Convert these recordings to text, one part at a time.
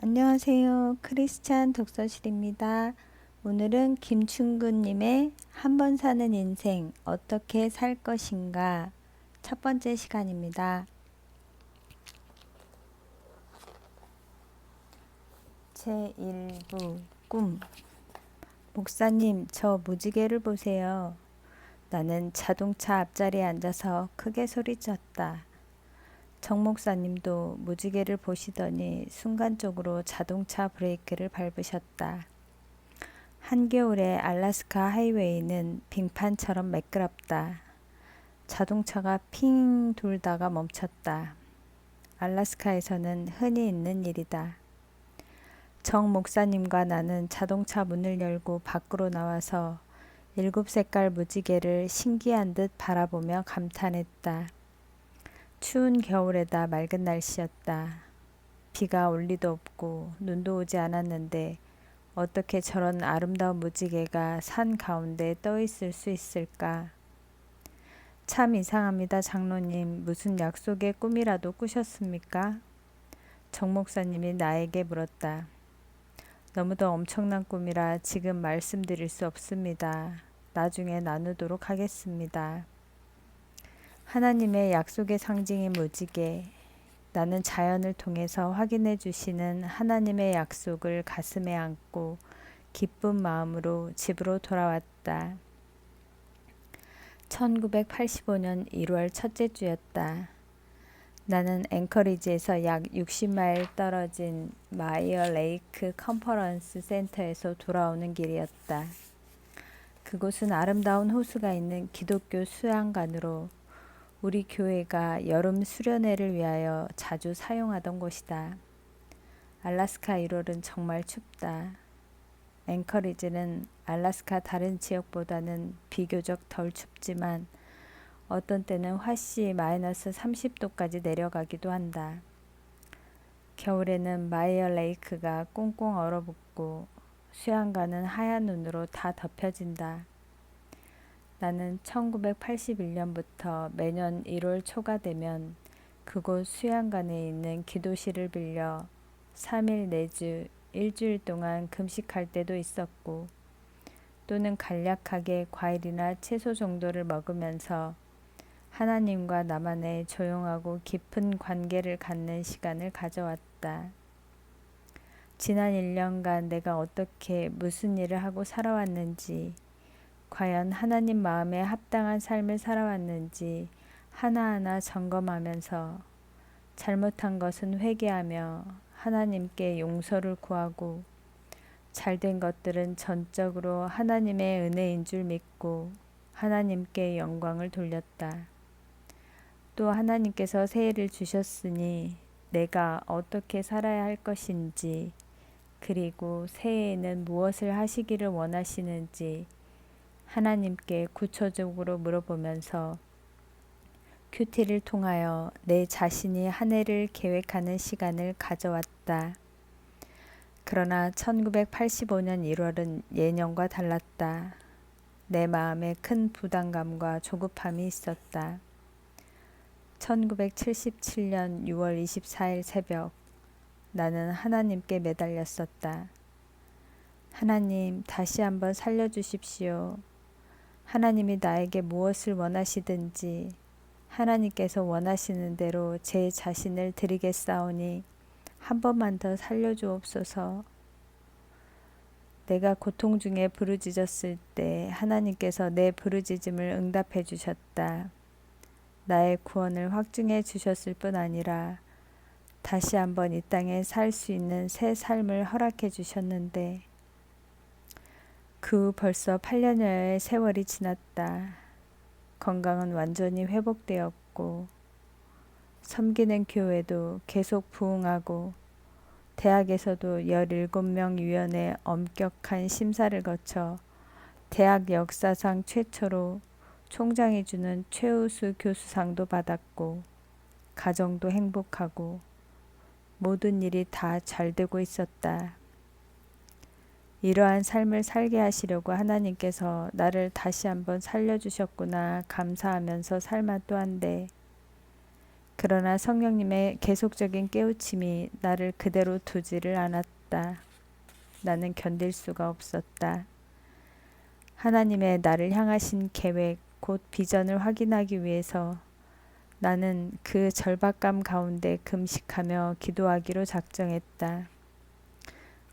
안녕하세요. 크리스찬 독서실입니다. 오늘은 김충근님의 한 번 사는 인생 어떻게 살 것인가 첫 번째 시간입니다. 제1부 꿈. 목사님, 저 무지개를 보세요. 나는 자동차 앞자리에 앉아서 크게 소리쳤다. 정 목사님도 무지개를 보시더니 순간적으로 자동차 브레이크를 밟으셨다. 한겨울의 알래스카 하이웨이는 빙판처럼 매끄럽다. 자동차가 핑 돌다가 멈췄다. 알래스카에서는 흔히 있는 일이다. 정 목사님과 나는 자동차 문을 열고 밖으로 나와서 7색깔 무지개를 신기한 듯 바라보며 감탄했다. 추운 겨울에다 맑은 날씨였다. 비가 올 리도 없고 눈도 오지 않았는데 어떻게 저런 아름다운 무지개가 산 가운데 떠 있을 수 있을까? 참 이상합니다, 장로님. 무슨 약속의 꿈이라도 꾸셨습니까? 정 목사님이 나에게 물었다. 너무도 엄청난 꿈이라 지금 말씀드릴 수 없습니다. 나중에 나누도록 하겠습니다. 하나님의 약속의 상징인 무지개. 나는 자연을 통해서 확인해 주시는 하나님의 약속을 가슴에 안고 기쁜 마음으로 집으로 돌아왔다. 1985년 1월 첫째 주였다. 나는 앵커리지에서 약 60마일 떨어진 마이어 레이크 컨퍼런스 센터에서 돌아오는 길이었다. 그곳은 아름다운 호수가 있는 기독교 수양관으로 우리 교회가 여름 수련회를 위하여 자주 사용하던 곳이다. 알래스카 1월은 정말 춥다. 앵커리지는 알래스카 다른 지역보다는 비교적 덜 춥지만 어떤 때는 화씨 마이너스 30도까지 내려가기도 한다. 겨울에는 마이어 레이크가 꽁꽁 얼어붙고 수양관은 하얀 눈으로 다 덮여진다. 나는 1981년부터 매년 1월 초가 되면 그곳 수양관에 있는 기도실을 빌려 3일 내주 일주일 동안 금식할 때도 있었고 또는 간략하게 과일이나 채소 정도를 먹으면서 하나님과 나만의 조용하고 깊은 관계를 갖는 시간을 가져왔다. 지난 1년간 내가 어떻게 무슨 일을 하고 살아왔는지 과연 하나님 마음에 합당한 삶을 살아왔는지 하나하나 점검하면서 잘못한 것은 회개하며 하나님께 용서를 구하고 잘된 것들은 전적으로 하나님의 은혜인 줄 믿고 하나님께 영광을 돌렸다. 또 하나님께서 새해를 주셨으니 내가 어떻게 살아야 할 것인지 그리고 새해에는 무엇을 하시기를 원하시는지 하나님께 구체적으로 물어보면서 큐티를 통하여 내 자신이 한 해를 계획하는 시간을 가져왔다. 그러나 1985년 1월은 예년과 달랐다. 내 마음에 큰 부담감과 조급함이 있었다. 1977년 6월 24일 새벽 나는 하나님께 매달렸었다. 하나님, 다시 한번 살려주십시오. 하나님이 나에게 무엇을 원하시든지 하나님께서 원하시는 대로 제 자신을 드리겠사오니 한 번만 더 살려주옵소서. 내가 고통 중에 부르짖었을 때 하나님께서 내 부르짖음을 응답해 주셨다. 나의 구원을 확증해 주셨을 뿐 아니라 다시 한번 이 땅에 살 수 있는 새 삶을 허락해 주셨는데 그 후 벌써 8년여의 세월이 지났다. 건강은 완전히 회복되었고 섬기는 교회도 계속 부흥하고 대학에서도 17명 위원의 엄격한 심사를 거쳐 대학 역사상 최초로 총장이 주는 최우수 교수상도 받았고 가정도 행복하고 모든 일이 다 잘 되고 있었다. 이러한 삶을 살게 하시려고 하나님께서 나를 다시 한번 살려주셨구나 감사하면서 살마 또한데 그러나 성령님의 계속적인 깨우침이 나를 그대로 두지를 않았다. 나는 견딜 수가 없었다. 하나님의 나를 향하신 계획, 곧 비전을 확인하기 위해서 나는 그 절박감 가운데 금식하며 기도하기로 작정했다.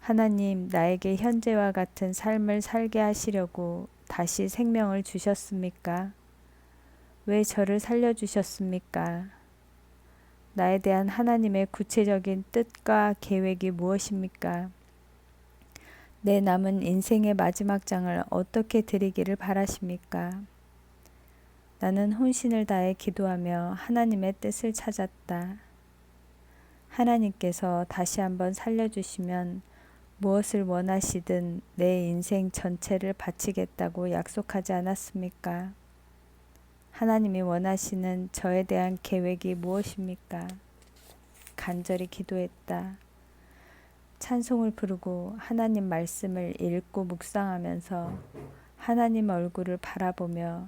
하나님, 나에게 현재와 같은 삶을 살게 하시려고 다시 생명을 주셨습니까? 왜 저를 살려주셨습니까? 나에 대한 하나님의 구체적인 뜻과 계획이 무엇입니까? 내 남은 인생의 마지막 장을 어떻게 드리기를 바라십니까? 나는 혼신을 다해 기도하며 하나님의 뜻을 찾았다. 하나님께서 다시 한번 살려주시면 무엇을 원하시든 내 인생 전체를 바치겠다고 약속하지 않았습니까? 하나님이 원하시는 저에 대한 계획이 무엇입니까? 간절히 기도했다. 찬송을 부르고 하나님 말씀을 읽고 묵상하면서 하나님 얼굴을 바라보며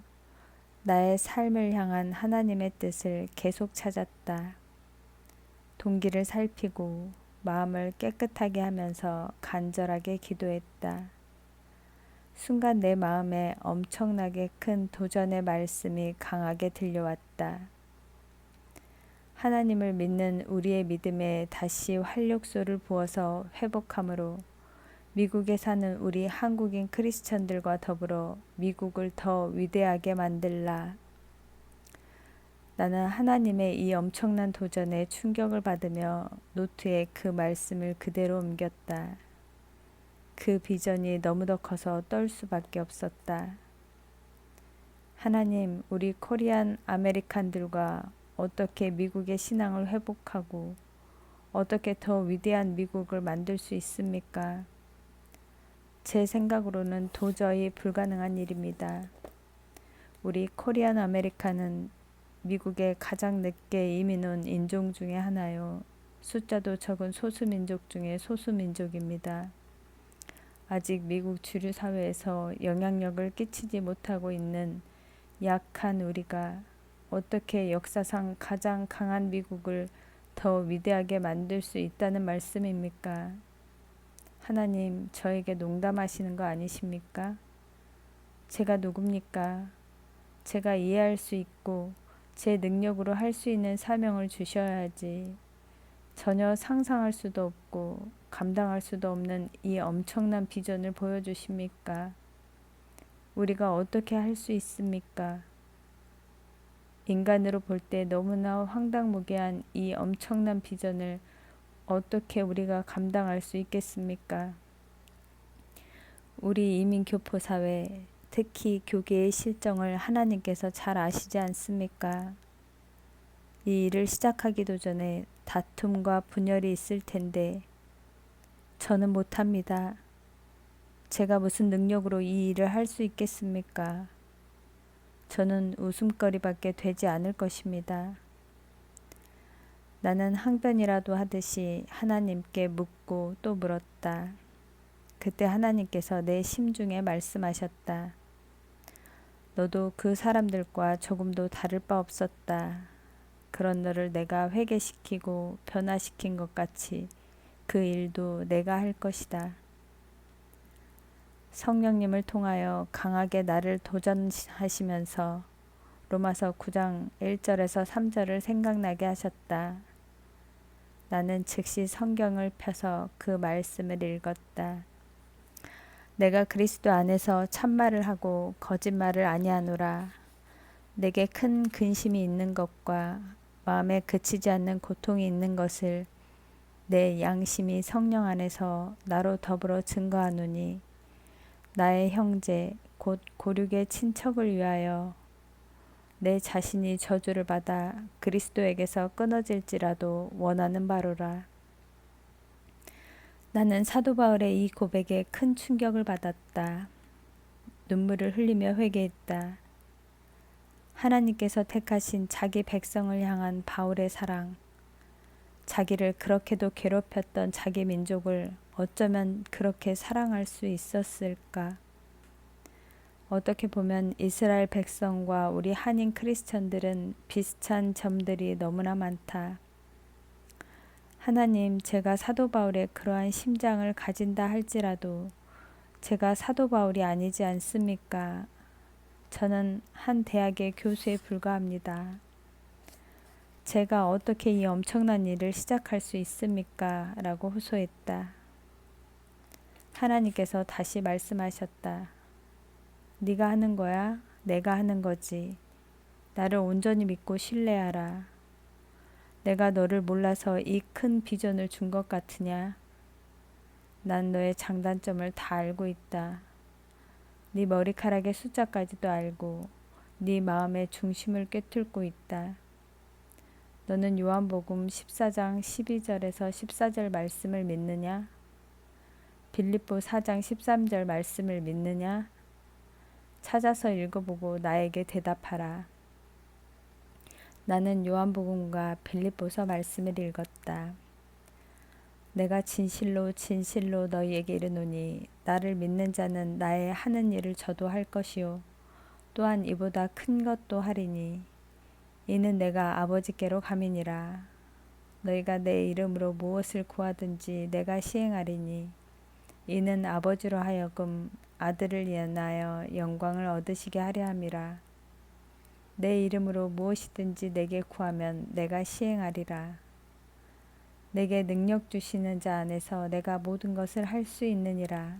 나의 삶을 향한 하나님의 뜻을 계속 찾았다. 동기를 살피고 마음을 깨끗하게 하면서 간절하게 기도했다. 순간 내 마음에 엄청나게 큰 도전의 말씀이 강하게 들려왔다. 하나님을 믿는 우리의 믿음에 다시 활력소를 부어서 회복함으로 미국에 사는 우리 한국인 크리스천들과 더불어 미국을 더 위대하게 만들라. 나는 하나님의 이 엄청난 도전에 충격을 받으며 노트에 그 말씀을 그대로 옮겼다. 그 비전이 너무도 커서 떨 수밖에 없었다. 하나님, 우리 코리안 아메리칸들과 어떻게 미국의 신앙을 회복하고 어떻게 더 위대한 미국을 만들 수 있습니까? 제 생각으로는 도저히 불가능한 일입니다. 우리 코리안 아메리칸은 미국에 가장 늦게 이민 온 인종 중에 하나요. 숫자도 적은 소수민족 중에 소수민족입니다. 아직 미국 주류 사회에서 영향력을 끼치지 못하고 있는 약한 우리가 어떻게 역사상 가장 강한 미국을 더 위대하게 만들 수 있다는 말씀입니까? 하나님, 저에게 농담하시는 거 아니십니까? 제가 누굽니까? 제가 이해할 수 있고 제 능력으로 할 수 있는 사명을 주셔야지. 전혀 상상할 수도 없고 감당할 수도 없는 이 엄청난 비전을 보여주십니까? 우리가 어떻게 할 수 있습니까? 인간으로 볼 때 너무나 황당무계한 이 엄청난 비전을 어떻게 우리가 감당할 수 있겠습니까? 우리 이민교포 사회, 특히 교계의 실정을 하나님께서 잘 아시지 않습니까? 이 일을 시작하기도 전에 다툼과 분열이 있을 텐데 저는 못합니다. 제가 무슨 능력으로 이 일을 할 수 있겠습니까? 저는 웃음거리밖에 되지 않을 것입니다. 나는 항변이라도 하듯이 하나님께 묻고 또 물었다. 그때 하나님께서 내 심중에 말씀하셨다. 너도 그 사람들과 조금도 다를 바 없었다. 그런 너를 내가 회개시키고 변화시킨 것 같이 그 일도 내가 할 것이다. 성령님을 통하여 강하게 나를 도전하시면서 로마서 9장 1절에서 3절을 생각나게 하셨다. 나는 즉시 성경을 펴서 그 말씀을 읽었다. 내가 그리스도 안에서 참말을 하고 거짓말을 아니하노라. 내게 큰 근심이 있는 것과 마음에 그치지 않는 고통이 있는 것을 내 양심이 성령 안에서 나로 더불어 증거하노니 나의 형제 곧 고륙의 친척을 위하여 내 자신이 저주를 받아 그리스도에게서 끊어질지라도 원하는 바로라. 나는 사도 바울의 이 고백에 큰 충격을 받았다. 눈물을 흘리며 회개했다. 하나님께서 택하신 자기 백성을 향한 바울의 사랑, 자기를 그렇게도 괴롭혔던 자기 민족을 어쩌면 그렇게 사랑할 수 있었을까? 어떻게 보면 이스라엘 백성과 우리 한인 크리스천들은 비슷한 점들이 너무나 많다. 하나님, 제가 사도 바울의 그러한 심장을 가진다 할지라도 제가 사도 바울이 아니지 않습니까? 저는 한 대학의 교수에 불과합니다. 제가 어떻게 이 엄청난 일을 시작할 수 있습니까? 라고 호소했다. 하나님께서 다시 말씀하셨다. 네가 하는 거야? 내가 하는 거지. 나를 온전히 믿고 신뢰하라. 내가 너를 몰라서 이 큰 비전을 준 것 같으냐? 난 너의 장단점을 다 알고 있다. 네 머리카락의 숫자까지도 알고 네 마음의 중심을 꿰뚫고 있다. 너는 요한복음 14장 12절에서 14절 말씀을 믿느냐? 빌립보 4장 13절 말씀을 믿느냐? 찾아서 읽어보고 나에게 대답하라. 나는 요한복음과 빌립보서 말씀을 읽었다. 내가 진실로 진실로 너희에게 이르노니 나를 믿는 자는 나의 하는 일을 저도 할 것이요 또한 이보다 큰 것도 하리니 이는 내가 아버지께로 감이니라. 너희가 내 이름으로 무엇을 구하든지 내가 시행하리니 이는 아버지로 하여금 아들을 인하여 영광을 얻으시게 하려 함이라. 내 이름으로 무엇이든지 내게 구하면 내가 시행하리라. 내게 능력 주시는 자 안에서 내가 모든 것을 할 수 있느니라.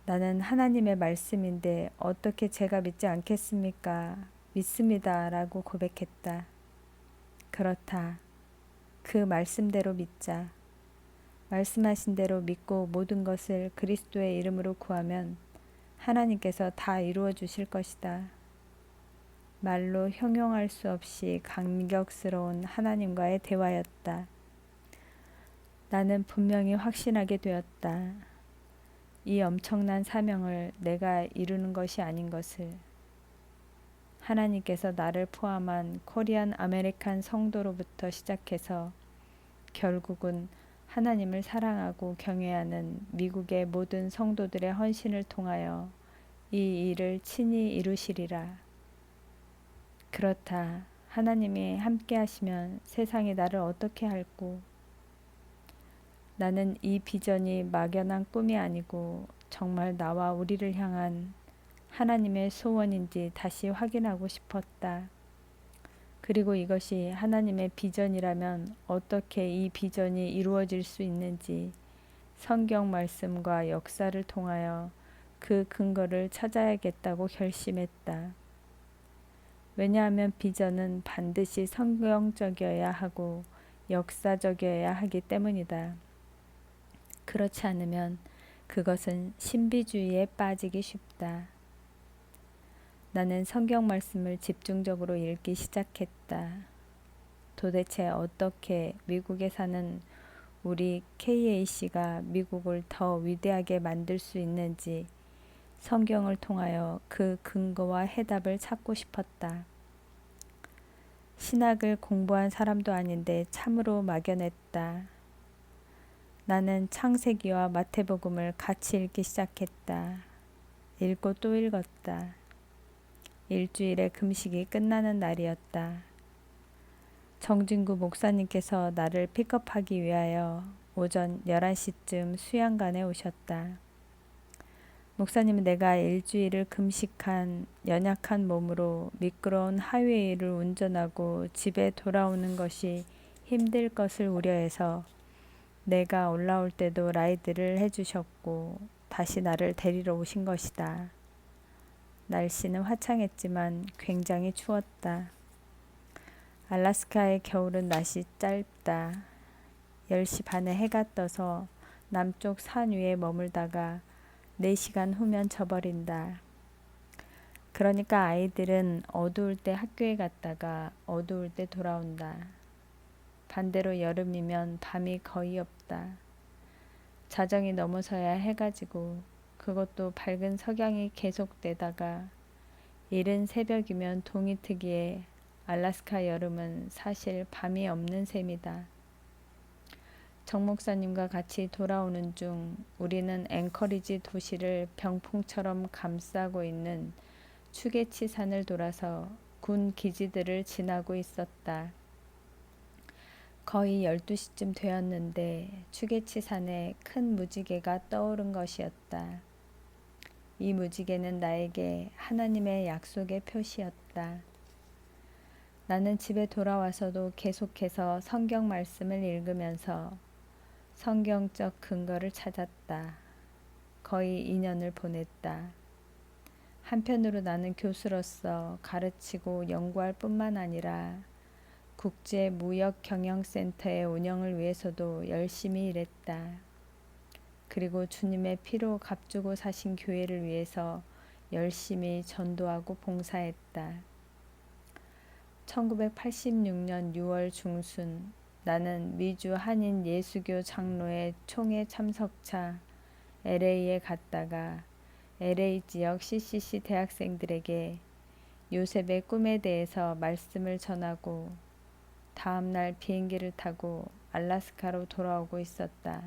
나는 하나님의 말씀인데 어떻게 제가 믿지 않겠습니까? 믿습니다. 라고 고백했다. 그렇다. 그 말씀대로 믿자. 말씀하신 대로 믿고 모든 것을 그리스도의 이름으로 구하면 하나님께서 다 이루어 주실 것이다. 말로 형용할 수 없이 감격스러운 하나님과의 대화였다. 나는 분명히 확신하게 되었다. 이 엄청난 사명을 내가 이루는 것이 아닌 것을. 하나님께서 나를 포함한 코리안 아메리칸 성도로부터 시작해서 결국은 하나님을 사랑하고 경외하는 미국의 모든 성도들의 헌신을 통하여 이 일을 친히 이루시리라. 그렇다. 하나님이 함께 하시면 세상이 나를 어떻게 할꼬. 나는 이 비전이 막연한 꿈이 아니고 정말 나와 우리를 향한 하나님의 소원인지 다시 확인하고 싶었다. 그리고 이것이 하나님의 비전이라면 어떻게 이 비전이 이루어질 수 있는지 성경 말씀과 역사를 통하여 그 근거를 찾아야겠다고 결심했다. 왜냐하면 비전은 반드시 성경적이어야 하고 역사적이어야 하기 때문이다. 그렇지 않으면 그것은 신비주의에 빠지기 쉽다. 나는 성경 말씀을 집중적으로 읽기 시작했다. 도대체 어떻게 미국에 사는 우리 KAC가 미국을 더 위대하게 만들 수 있는지 성경을 통하여 그 근거와 해답을 찾고 싶었다. 신학을 공부한 사람도 아닌데 참으로 막연했다. 나는 창세기와 마태복음을 같이 읽기 시작했다. 읽고 또 읽었다. 일주일의 금식이 끝나는 날이었다. 정진구 목사님께서 나를 픽업하기 위하여 오전 11시쯤 수양관에 오셨다. 목사님은 내가 일주일을 금식한 연약한 몸으로 미끄러운 하이웨이를 운전하고 집에 돌아오는 것이 힘들 것을 우려해서 내가 올라올 때도 라이드를 해주셨고 다시 나를 데리러 오신 것이다. 날씨는 화창했지만 굉장히 추웠다. 알래스카의 겨울은 낮이 짧다. 10시 반에 해가 떠서 남쪽 산 위에 머물다가 4시간 후면 져버린다. 그러니까 아이들은 어두울 때 학교에 갔다가 어두울 때 돌아온다. 반대로 여름이면 밤이 거의 없다. 자정이 넘어서야 해가 지고 그것도 밝은 석양이 계속되다가 이른 새벽이면 동이 트기에 알래스카 여름은 사실 밤이 없는 셈이다. 정 목사님과 같이 돌아오는 중 우리는 앵커리지 도시를 병풍처럼 감싸고 있는 추게치 산을 돌아서 군 기지들을 지나고 있었다. 거의 12시쯤 되었는데 추게치 산에 큰 무지개가 떠오른 것이었다. 이 무지개는 나에게 하나님의 약속의 표시였다. 나는 집에 돌아와서도 계속해서 성경 말씀을 읽으면서 성경적 근거를 찾았다. 거의 2년을 보냈다. 한편으로 나는 교수로서 가르치고 연구할 뿐만 아니라 국제무역경영센터의 운영을 위해서도 열심히 일했다. 그리고 주님의 피로 값주고 사신 교회를 위해서 열심히 전도하고 봉사했다. 1986년 6월 중순 나는 미주 한인 예수교 장로회 총회 참석차 LA에 갔다가 LA 지역 CCC 대학생들에게 요셉의 꿈에 대해서 말씀을 전하고 다음날 비행기를 타고 알래스카로 돌아오고 있었다.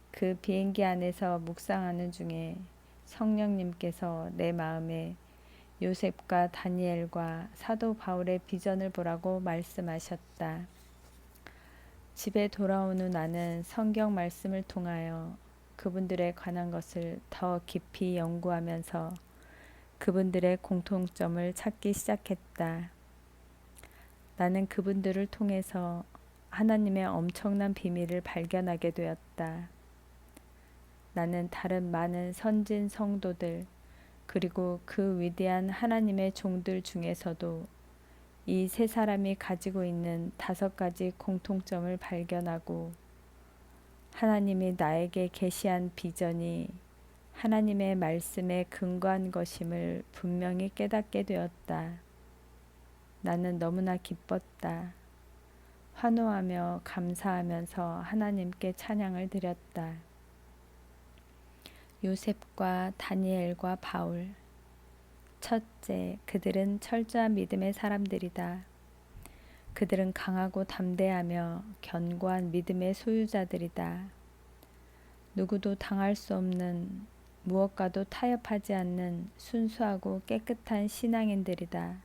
그 비행기 안에서 묵상하는 중에 성령님께서 내 마음에 요셉과 다니엘과 사도 바울의 비전을 보라고 말씀하셨다. 집에 돌아온 후 나는 성경 말씀을 통하여 그분들에 관한 것을 더 깊이 연구하면서 그분들의 공통점을 찾기 시작했다. 나는 그분들을 통해서 하나님의 엄청난 비밀을 발견하게 되었다. 나는 다른 많은 선진 성도들 그리고 그 위대한 하나님의 종들 중에서도 이 세 사람이 가지고 있는 5가지 공통점을 발견하고 하나님이 나에게 계시한 비전이 하나님의 말씀에 근거한 것임을 분명히 깨닫게 되었다. 나는 너무나 기뻤다. 환호하며 감사하면서 하나님께 찬양을 드렸다. 요셉과 다니엘과 바울. 첫째, 그들은 철저한 믿음의 사람들이다. 그들은 강하고 담대하며 견고한 믿음의 소유자들이다. 누구도 당할 수 없는 무엇과도 타협하지 않는 순수하고 깨끗한 신앙인들이다.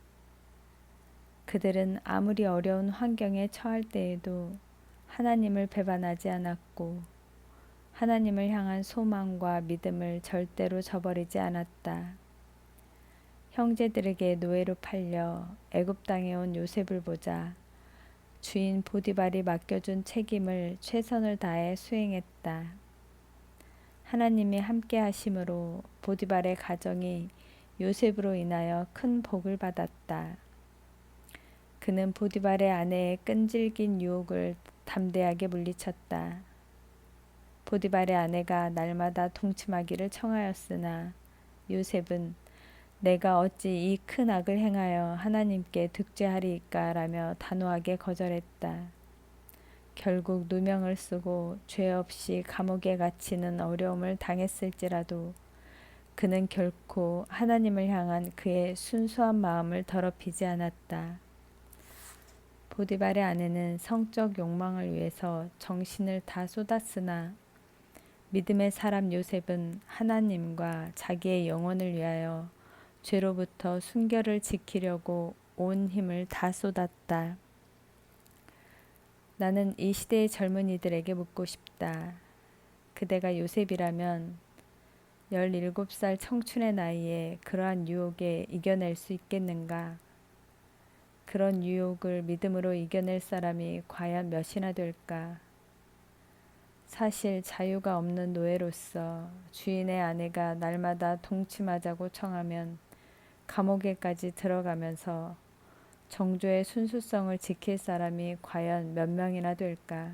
그들은 아무리 어려운 환경에 처할 때에도 하나님을 배반하지 않았고 하나님을 향한 소망과 믿음을 절대로 저버리지 않았다. 형제들에게 노예로 팔려 애굽 땅에 온 요셉을 보자 주인 보디발이 맡겨준 책임을 최선을 다해 수행했다. 하나님이 함께 하심으로 보디발의 가정이 요셉으로 인하여 큰 복을 받았다. 그는 보디발의 아내의 끈질긴 유혹을 담대하게 물리쳤다. 보디발의 아내가 날마다 동침하기를 청하였으나 요셉은 내가 어찌 이 큰 악을 행하여 하나님께 득죄하리이까 라며 단호하게 거절했다. 결국 누명을 쓰고 죄 없이 감옥에 갇히는 어려움을 당했을지라도 그는 결코 하나님을 향한 그의 순수한 마음을 더럽히지 않았다. 보디발의 아내는 성적 욕망을 위해서 정신을 다 쏟았으나 믿음의 사람 요셉은 하나님과 자기의 영혼을 위하여 죄로부터 순결을 지키려고 온 힘을 다 쏟았다. 나는 이 시대의 젊은이들에게 묻고 싶다. 그대가 요셉이라면 17살 청춘의 나이에 그러한 유혹에 이겨낼 수 있겠는가? 그런 유혹을 믿음으로 이겨낼 사람이 과연 몇이나 될까? 사실 자유가 없는 노예로서 주인의 아내가 날마다 동침하자고 청하면 감옥에까지 들어가면서 정조의 순수성을 지킬 사람이 과연 몇 명이나 될까?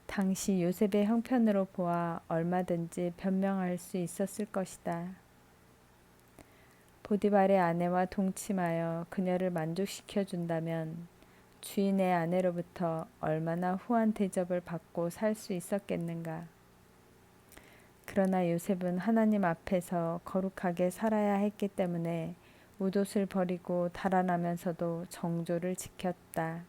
당시 요셉의 형편으로 보아 얼마든지 변명할 수 있었을 것이다. 보디발의 아내와 동침하여 그녀를 만족시켜 준다면 주인의 아내로부터 얼마나 후한 대접을 받고 살 수 있었겠는가? 그러나 요셉은 하나님 앞에서 거룩하게 살아야 했기 때문에 웃옷을 버리고 달아나면서도 정조를 지켰다.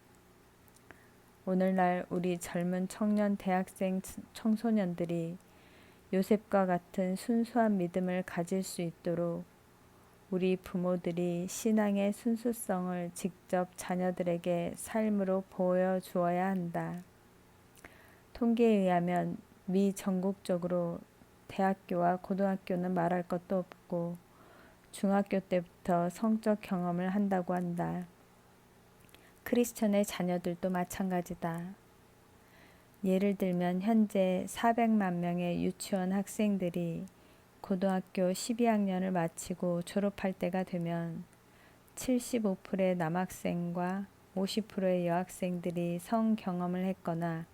오늘날 우리 젊은 청년 대학생 청소년들이 요셉과 같은 순수한 믿음을 가질 수 있도록 우리 부모들이 신앙의 순수성을 직접 자녀들에게 삶으로 보여주어야 한다. 통계에 의하면 미 전국적으로 대학교와 고등학교는 말할 것도 없고 중학교 때부터 성적 경험을 한다고 한다. 크리스천의 자녀들도 마찬가지다. 예를 들면 현재 400만 명의 유치원 학생들이 고등학교 12학년을 마치고 졸업할 때가 되면 75%의 남학생과 50%의 여학생들이 성 경험을 했거나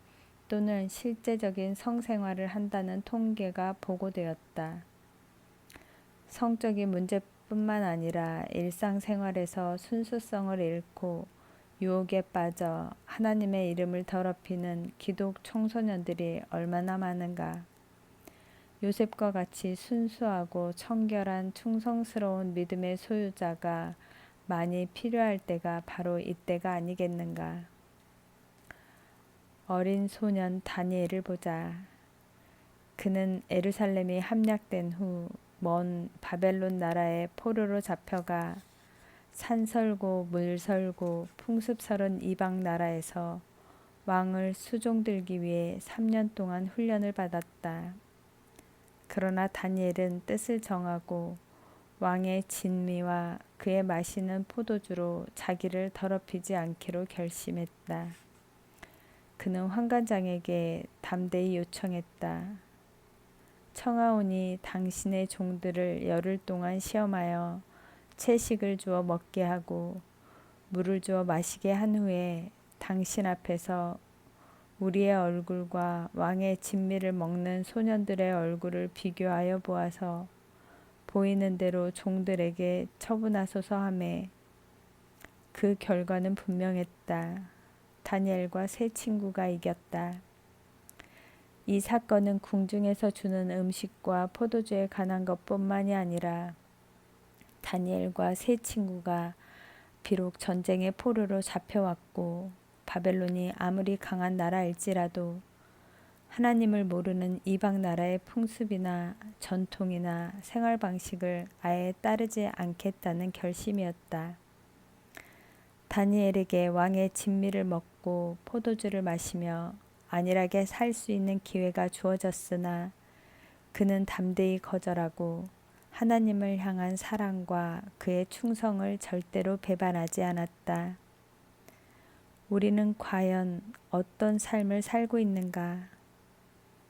또는 실제적인 성생활을 한다는 통계가 보고되었다. 성적인 문제뿐만 아니라 일상생활에서 순수성을 잃고 유혹에 빠져 하나님의 이름을 더럽히는 기독 청소년들이 얼마나 많은가. 요셉과 같이 순수하고 청결한 충성스러운 믿음의 소유자가 많이 필요할 때가 바로 이때가 아니겠는가. 어린 소년 다니엘을 보자. 그는 예루살렘이 함락된 후 먼 바벨론 나라의 포로로 잡혀가 산설고 물설고 풍습설은 이방 나라에서 왕을 수종들기 위해 3년 동안 훈련을 받았다. 그러나 다니엘은 뜻을 정하고 왕의 진미와 그의 마시는 포도주로 자기를 더럽히지 않기로 결심했다. 그는 환관장에게 담대히 요청했다. 청하오니 당신의 종들을 열흘 동안 시험하여 채식을 주어 먹게 하고 물을 주어 마시게 한 후에 당신 앞에서 우리의 얼굴과 왕의 진미를 먹는 소년들의 얼굴을 비교하여 보아서 보이는 대로 종들에게 처분하소서 하매 그 결과는 분명했다. 다니엘과 세 친구가 이겼다. 이 사건은 궁중에서 주는 음식과 포도주에 관한 것뿐만이 아니라 다니엘과 세 친구가 비록 전쟁의 포로로 잡혀왔고 바벨론이 아무리 강한 나라일지라도 하나님을 모르는 이방 나라의 풍습이나 전통이나 생활 방식을 아예 따르지 않겠다는 결심이었다. 다니엘에게 왕의 진미를 먹고 포도주를 마시며 안일하게 살 수 있는 기회가 주어졌으나 그는 담대히 거절하고 하나님을 향한 사랑과 그의 충성을 절대로 배반하지 않았다. 우리는 과연 어떤 삶을 살고 있는가?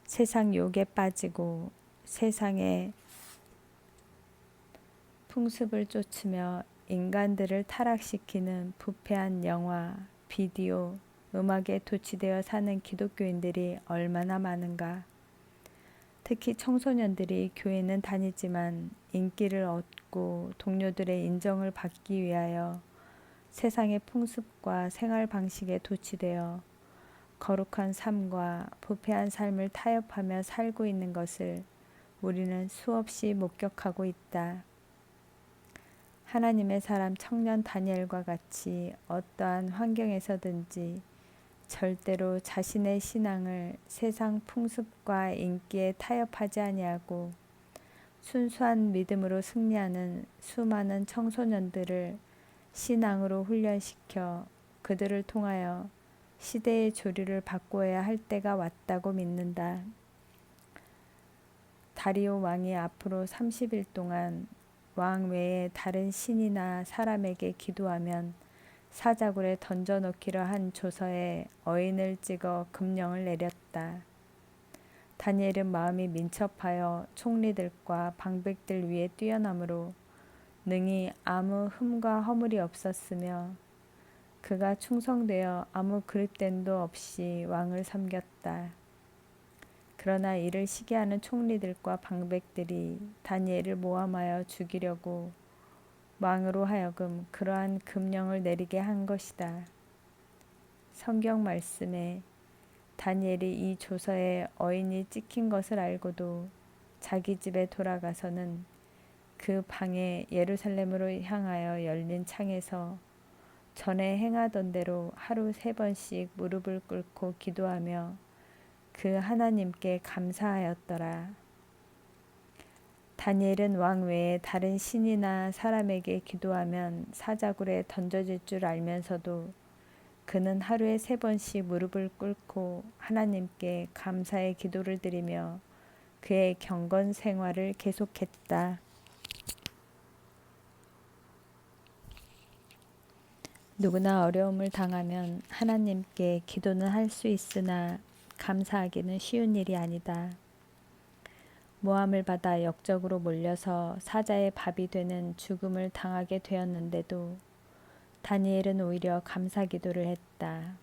세상 욕에 빠지고 세상의 풍습을 쫓으며 인간들을 타락시키는 부패한 영화, 비디오, 음악에 도취되어 사는 기독교인들이 얼마나 많은가. 특히 청소년들이 교회는 다니지만 인기를 얻고 동료들의 인정을 받기 위하여 세상의 풍습과 생활 방식에 도취되어 거룩한 삶과 부패한 삶을 타협하며 살고 있는 것을 우리는 수없이 목격하고 있다. 하나님의 사람 청년 다니엘과 같이 어떠한 환경에서든지 절대로 자신의 신앙을 세상 풍습과 인기에 타협하지 아니하고 순수한 믿음으로 승리하는 수많은 청소년들을 신앙으로 훈련시켜 그들을 통하여 시대의 조류를 바꿔야 할 때가 왔다고 믿는다. 다리오 왕이 앞으로 30일 동안 왕 외에 다른 신이나 사람에게 기도하면 사자굴에 던져놓기로 한 조서에 어인을 찍어 금령을 내렸다. 다니엘은 마음이 민첩하여 총리들과 방백들 위에 뛰어나므로 능히 아무 흠과 허물이 없었으며 그가 충성되어 아무 그릇됨도 없이 왕을 섬겼다. 그러나 이를 시기하는 총리들과 방백들이 다니엘을 모함하여 죽이려고 왕으로 하여금 그러한 금령을 내리게 한 것이다. 성경 말씀에 다니엘이 이 조서에 어인이 찍힌 것을 알고도 자기 집에 돌아가서는 그 방에 예루살렘으로 향하여 열린 창에서 전에 행하던 대로 하루 3번씩 무릎을 꿇고 기도하며 그 하나님께 감사하였더라. 다니엘은 왕 외에 다른 신이나 사람에게 기도하면 사자굴에 던져질 줄 알면서도 그는 하루에 3번씩 무릎을 꿇고 하나님께 감사의 기도를 드리며 그의 경건 생활을 계속했다. 누구나 어려움을 당하면 하나님께 기도는 할 수 있으나 감사하기는 쉬운 일이 아니다. 모함을 받아 역적으로 몰려서 사자의 밥이 되는 죽음을 당하게 되었는데도 다니엘은 오히려 감사 기도를 했다.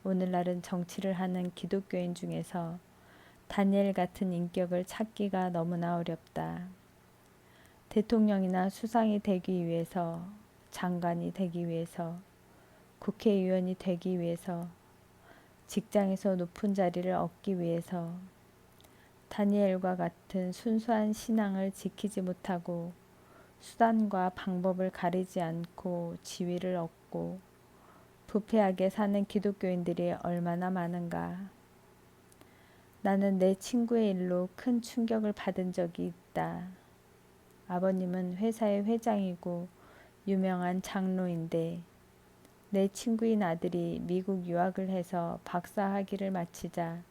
오늘날은 정치를 하는 기독교인 중에서 다니엘 같은 인격을 찾기가 너무나 어렵다. 대통령이나 수상이 되기 위해서, 장관이 되기 위해서, 국회의원이 되기 위해서, 직장에서 높은 자리를 얻기 위해서 다니엘과 같은 순수한 신앙을 지키지 못하고 수단과 방법을 가리지 않고 지위를 얻고 부패하게 사는 기독교인들이 얼마나 많은가. 나는 내 친구의 일로 큰 충격을 받은 적이 있다. 아버님은 회사의 회장이고 유명한 장로인데 내 친구인 아들이 미국 유학을 해서 박사 학위를 마치자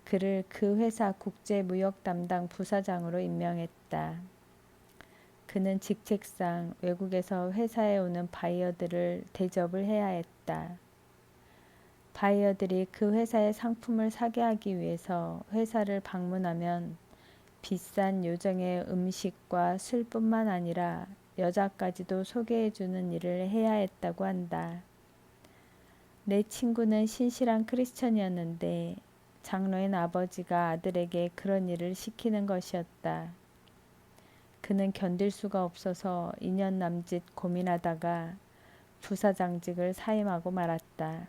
그를 그 회사 국제무역 담당 부사장으로 임명했다. 그는 직책상 외국에서 회사에 오는 바이어들을 대접을 해야 했다. 바이어들이 그 회사의 상품을 사게 하기 위해서 회사를 방문하면 비싼 요정의 음식과 술뿐만 아니라 여자까지도 소개해주는 일을 해야 했다고 한다. 내 친구는 신실한 크리스천이었는데 장로인 아버지가 아들에게 그런 일을 시키는 것이었다. 그는 견딜 수가 없어서 2년 남짓 고민하다가 부사장직을 사임하고 말았다.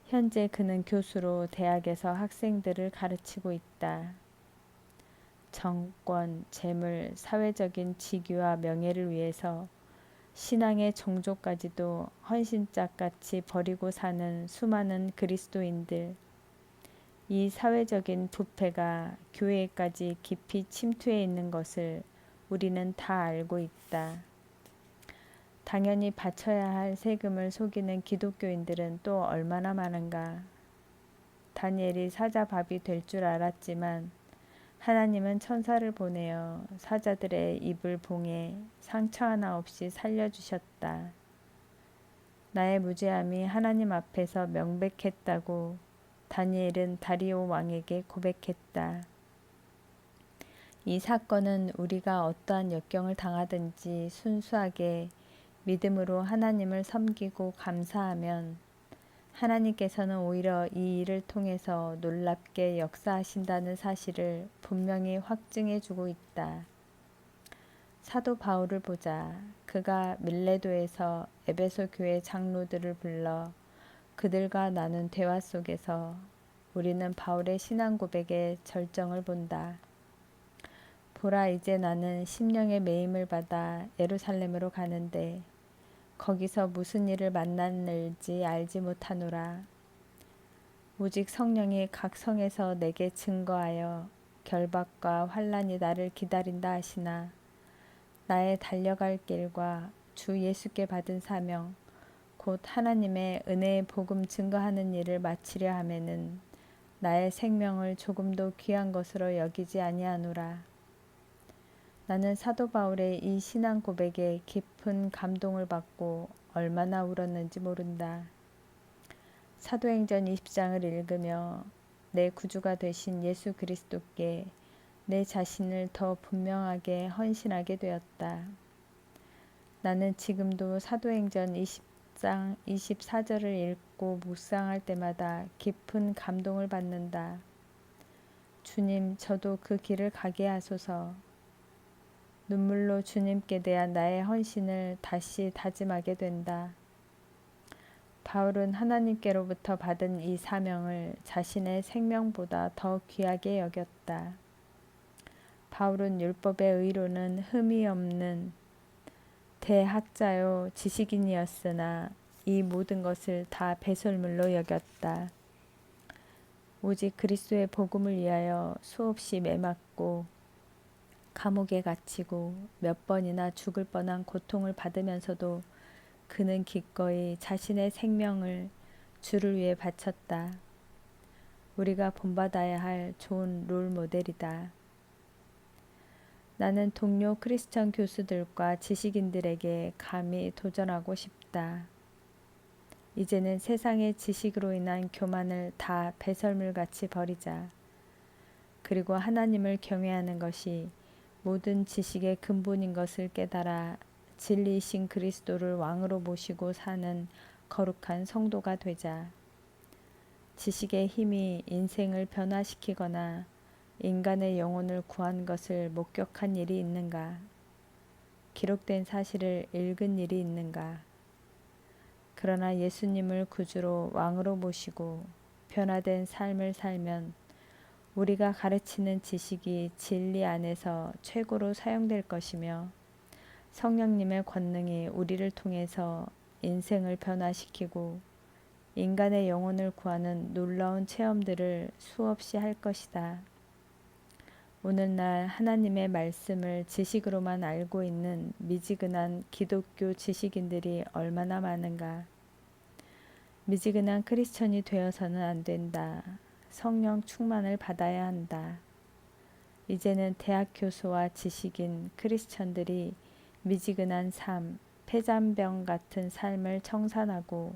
현재 그는 교수로 대학에서 학생들을 가르치고 있다. 정권, 재물, 사회적인 직위와 명예를 위해서 신앙의 종족까지도 헌신짝같이 버리고 사는 수많은 그리스도인들. 이 사회적인 부패가 교회까지 깊이 침투해 있는 것을 우리는 다 알고 있다. 당연히 바쳐야 할 세금을 속이는 기독교인들은 또 얼마나 많은가. 다니엘이 사자밥이 될 줄 알았지만 하나님은 천사를 보내어 사자들의 입을 봉해 상처 하나 없이 살려주셨다. 나의 무죄함이 하나님 앞에서 명백했다고 다니엘은 다리오 왕에게 고백했다. 이 사건은 우리가 어떠한 역경을 당하든지 순수하게 믿음으로 하나님을 섬기고 감사하면 하나님께서는 오히려 이 일을 통해서 놀랍게 역사하신다는 사실을 분명히 확증해 주고 있다. 사도 바울을 보자. 그가 밀레도에서 에베소 교회 장로들을 불러 그들과 나눈 대화 속에서 우리는 바울의 신앙 고백의 절정을 본다. 보라, 이제 나는 심령의 매임을 받아 예루살렘으로 가는데 거기서 무슨 일을 만날지 알지 못하노라. 오직 성령이 각 성에서 내게 증거하여 결박과 환난이 나를 기다린다 하시나 나의 달려갈 길과 주 예수께 받은 사명 곧 하나님의 은혜의 복음 증거하는 일을 마치려 하면은 나의 생명을 조금도 귀한 것으로 여기지 아니하노라. 나는 사도 바울의 이 신앙 고백에 깊은 감동을 받고 얼마나 울었는지 모른다. 사도행전 20장을 읽으며 내 구주가 되신 예수 그리스도께 내 자신을 더 분명하게 헌신하게 되었다. 나는 지금도 사도행전 20장 24절을 읽고 묵상할 때마다 깊은 감동을 받는다. 주님, 저도 그 길을 가게 하소서. 눈물로 주님께 대한 나의 헌신을 다시 다짐하게 된다. 바울은 하나님께로부터 받은 이 사명을 자신의 생명보다 더 귀하게 여겼다. 바울은 율법의 의로는 흠이 없는 대학자요 지식인이었으나 이 모든 것을 다 배설물로 여겼다. 오직 그리스도의 복음을 위하여 수없이 매맞고 감옥에 갇히고 몇 번이나 죽을 뻔한 고통을 받으면서도 그는 기꺼이 자신의 생명을 주를 위해 바쳤다. 우리가 본받아야 할 좋은 롤 모델이다. 나는 동료 크리스천 교수들과 지식인들에게 감히 도전하고 싶다. 이제는 세상의 지식으로 인한 교만을 다 배설물같이 버리자. 그리고 하나님을 경외하는 것이 모든 지식의 근본인 것을 깨달아 진리이신 그리스도를 왕으로 모시고 사는 거룩한 성도가 되자. 지식의 힘이 인생을 변화시키거나 인간의 영혼을 구한 것을 목격한 일이 있는가? 기록된 사실을 읽은 일이 있는가? 그러나 예수님을 구주로 왕으로 모시고 변화된 삶을 살면 우리가 가르치는 지식이 진리 안에서 최고로 사용될 것이며 성령님의 권능이 우리를 통해서 인생을 변화시키고 인간의 영혼을 구하는 놀라운 체험들을 수없이 할 것이다. 오늘날 하나님의 말씀을 지식으로만 알고 있는 미지근한 기독교 지식인들이 얼마나 많은가. 미지근한 크리스천이 되어서는 안 된다. 성령 충만을 받아야 한다. 이제는 대학 교수와 지식인 크리스천들이 미지근한 삶, 폐잔병 같은 삶을 청산하고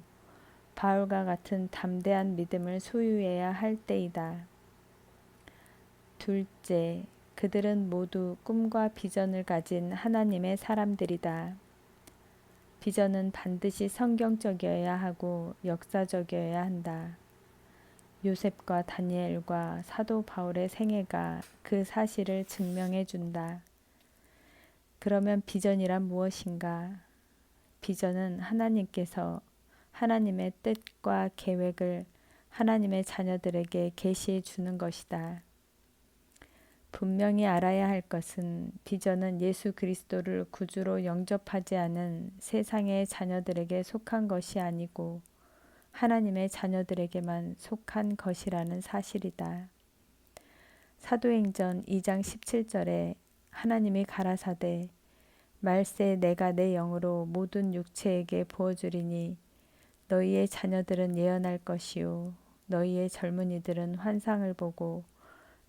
바울과 같은 담대한 믿음을 소유해야 할 때이다. 둘째, 그들은 모두 꿈과 비전을 가진 하나님의 사람들이다. 비전은 반드시 성경적이어야 하고 역사적이어야 한다. 요셉과 다니엘과 사도 바울의 생애가 그 사실을 증명해 준다. 그러면 비전이란 무엇인가? 비전은 하나님께서 하나님의 뜻과 계획을 하나님의 자녀들에게 계시해 주는 것이다. 분명히 알아야 할 것은 비전은 예수 그리스도를 구주로 영접하지 않은 세상의 자녀들에게 속한 것이 아니고 하나님의 자녀들에게만 속한 것이라는 사실이다. 사도행전 2장 17절에 하나님이 가라사대 말세 내가 내 영으로 모든 육체에게 부어주리니 너희의 자녀들은 예언할 것이요 너희의 젊은이들은 환상을 보고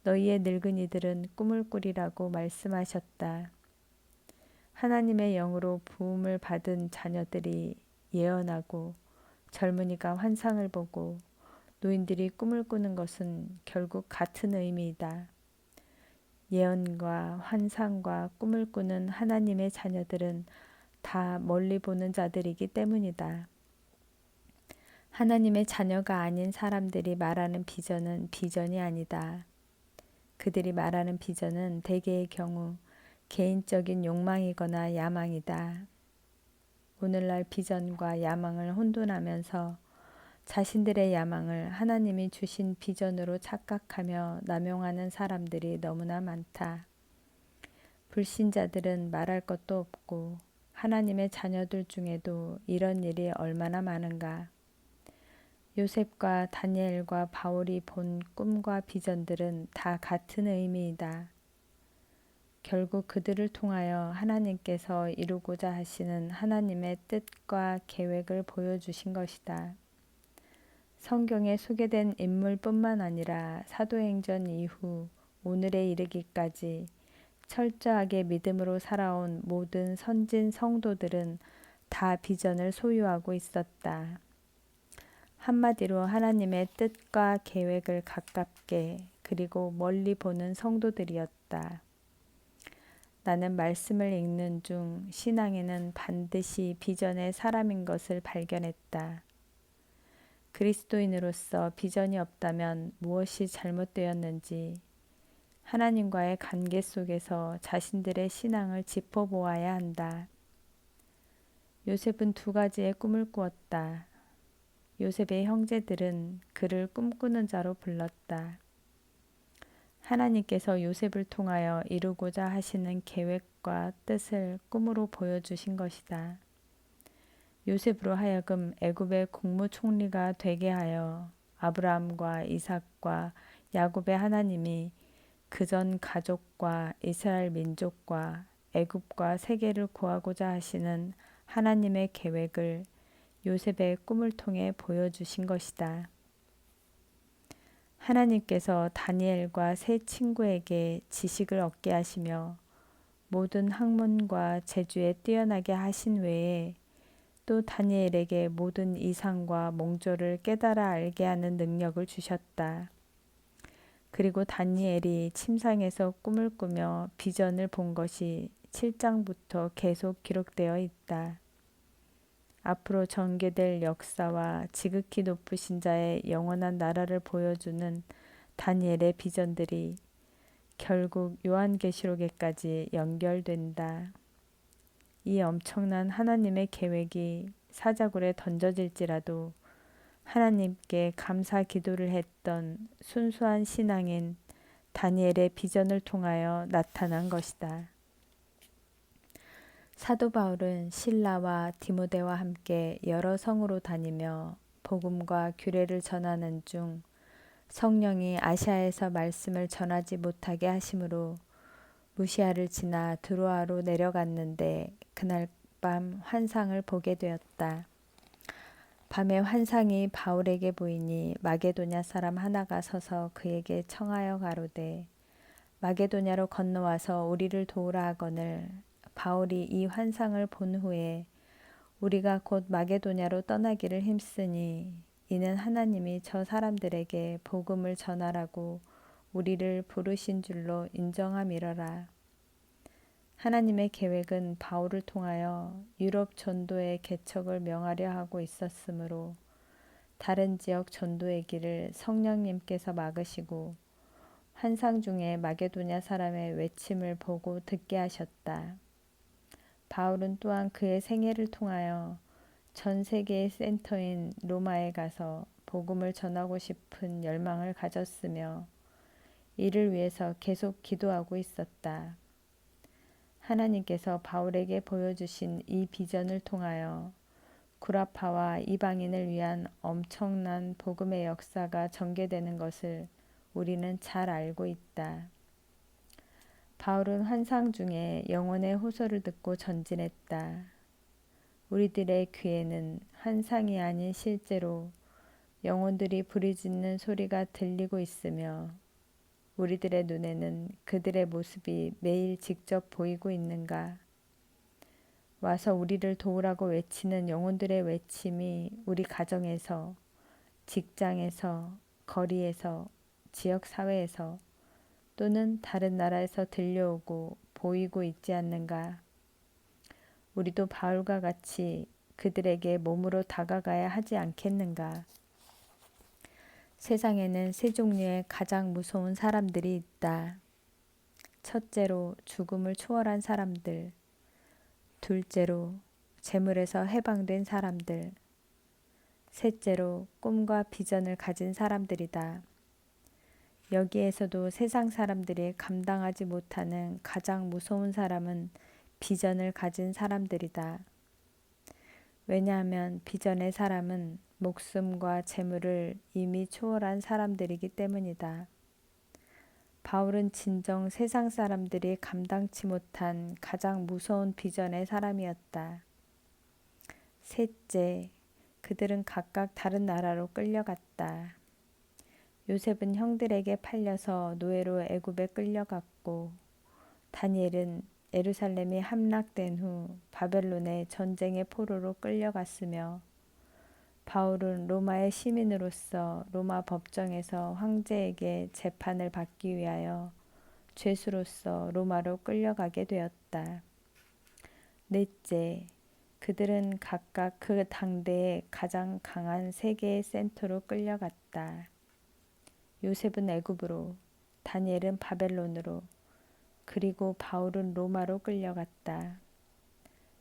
너희의 늙은이들은 꿈을 꾸리라고 말씀하셨다. 하나님의 영으로 부음을 받은 자녀들이 예언하고 젊은이가 환상을 보고 노인들이 꿈을 꾸는 것은 결국 같은 의미이다. 예언과 환상과 꿈을 꾸는 하나님의 자녀들은 다 멀리 보는 자들이기 때문이다. 하나님의 자녀가 아닌 사람들이 말하는 비전은 비전이 아니다. 그들이 말하는 비전은 대개의 경우 개인적인 욕망이거나 야망이다. 오늘날 비전과 야망을 혼돈하면서 자신들의 야망을 하나님이 주신 비전으로 착각하며 남용하는 사람들이 너무나 많다. 불신자들은 말할 것도 없고 하나님의 자녀들 중에도 이런 일이 얼마나 많은가. 요셉과 다니엘과 바울이 본 꿈과 비전들은 다 같은 의미이다. 결국 그들을 통하여 하나님께서 이루고자 하시는 하나님의 뜻과 계획을 보여주신 것이다. 성경에 소개된 인물뿐만 아니라 사도행전 이후 오늘에 이르기까지 철저하게 믿음으로 살아온 모든 선진 성도들은 다 비전을 소유하고 있었다. 한마디로 하나님의 뜻과 계획을 가깝게 그리고 멀리 보는 성도들이었다. 나는 말씀을 읽는 중 신앙인은 반드시 비전의 사람인 것을 발견했다. 그리스도인으로서 비전이 없다면 무엇이 잘못되었는지 하나님과의 관계 속에서 자신들의 신앙을 짚어보아야 한다. 요셉은 두 가지의 꿈을 꾸었다. 요셉의 형제들은 그를 꿈꾸는 자로 불렀다. 하나님께서 요셉을 통하여 이루고자 하시는 계획 계획과 뜻을 꿈으로 보여주신 것이다. 요셉으로 하여금 애굽의 국무총리가 되게 하여 아브라함과 이삭과 야곱의 하나님이 그전 가족과 이스라엘 민족과 애굽과 세계를 구하고자 하시는 하나님의 계획을 요셉의 꿈을 통해 보여주신 것이다. 하나님께서 다니엘과 세 친구에게 지식을 얻게 하시며 모든 학문과 재주에 뛰어나게 하신 외에 또 다니엘에게 모든 이상과 몽조를 깨달아 알게 하는 능력을 주셨다. 그리고 다니엘이 침상에서 꿈을 꾸며 비전을 본 것이 7장부터 계속 기록되어 있다. 앞으로 전개될 역사와 지극히 높으신 자의 영원한 나라를 보여주는 다니엘의 비전들이 결국 요한계시록에까지 연결된다. 이 엄청난 하나님의 계획이 사자굴에 던져질지라도 하나님께 감사 기도를 했던 순수한 신앙인 다니엘의 비전을 통하여 나타난 것이다. 사도 바울은 실라와 디모데와 함께 여러 성으로 다니며 복음과 규례를 전하는 중 성령이 아시아에서 말씀을 전하지 못하게 하심으로 무시아를 지나 드로아로 내려갔는데 그날 밤 환상을 보게 되었다. 밤에 환상이 바울에게 보이니 마게도냐 사람 하나가 서서 그에게 청하여 가로되 마게도냐로 건너와서 우리를 도우라 하거늘 바울이 이 환상을 본 후에 우리가 곧 마게도냐로 떠나기를 힘쓰니 이는 하나님이 저 사람들에게 복음을 전하라고 우리를 부르신 줄로 인정함이러라. 하나님의 계획은 바울을 통하여 유럽 전도의 개척을 명하려 하고 있었으므로 다른 지역 전도의 길을 성령님께서 막으시고 환상 중에 마게도냐 사람의 외침을 보고 듣게 하셨다. 바울은 또한 그의 생애를 통하여 전 세계의 센터인 로마에 가서 복음을 전하고 싶은 열망을 가졌으며 이를 위해서 계속 기도하고 있었다. 하나님께서 바울에게 보여주신 이 비전을 통하여 구라파와 이방인을 위한 엄청난 복음의 역사가 전개되는 것을 우리는 잘 알고 있다. 바울은 환상 중에 영혼의 호소를 듣고 전진했다. 우리들의 귀에는 환상이 아닌 실제로 영혼들이 부르짖는 소리가 들리고 있으며 우리들의 눈에는 그들의 모습이 매일 직접 보이고 있는가? 와서 우리를 도우라고 외치는 영혼들의 외침이 우리 가정에서, 직장에서, 거리에서, 지역사회에서 또는 다른 나라에서 들려오고 보이고 있지 않는가? 우리도 바울과 같이 그들에게 몸으로 다가가야 하지 않겠는가? 세상에는 세 종류의 가장 무서운 사람들이 있다. 첫째로 죽음을 초월한 사람들, 둘째로 재물에서 해방된 사람들, 셋째로 꿈과 비전을 가진 사람들이다. 여기에서도 세상 사람들이 감당하지 못하는 가장 무서운 사람은 비전을 가진 사람들이다. 왜냐하면 비전의 사람은 목숨과 재물을 이미 초월한 사람들이기 때문이다. 바울은 진정 세상 사람들이 감당치 못한 가장 무서운 비전의 사람이었다. 셋째, 그들은 각각 다른 나라로 끌려갔다. 요셉은 형들에게 팔려서 노예로 애굽에 끌려갔고 다니엘은 예루살렘이 함락된 후 바벨론의 전쟁의 포로로 끌려갔으며 바울은 로마의 시민으로서 로마 법정에서 황제에게 재판을 받기 위하여 죄수로서 로마로 끌려가게 되었다. 넷째, 그들은 각각 그 당대의 가장 강한 세계의 센터로 끌려갔다. 요셉은 애굽으로, 다니엘은 바벨론으로, 그리고 바울은 로마로 끌려갔다.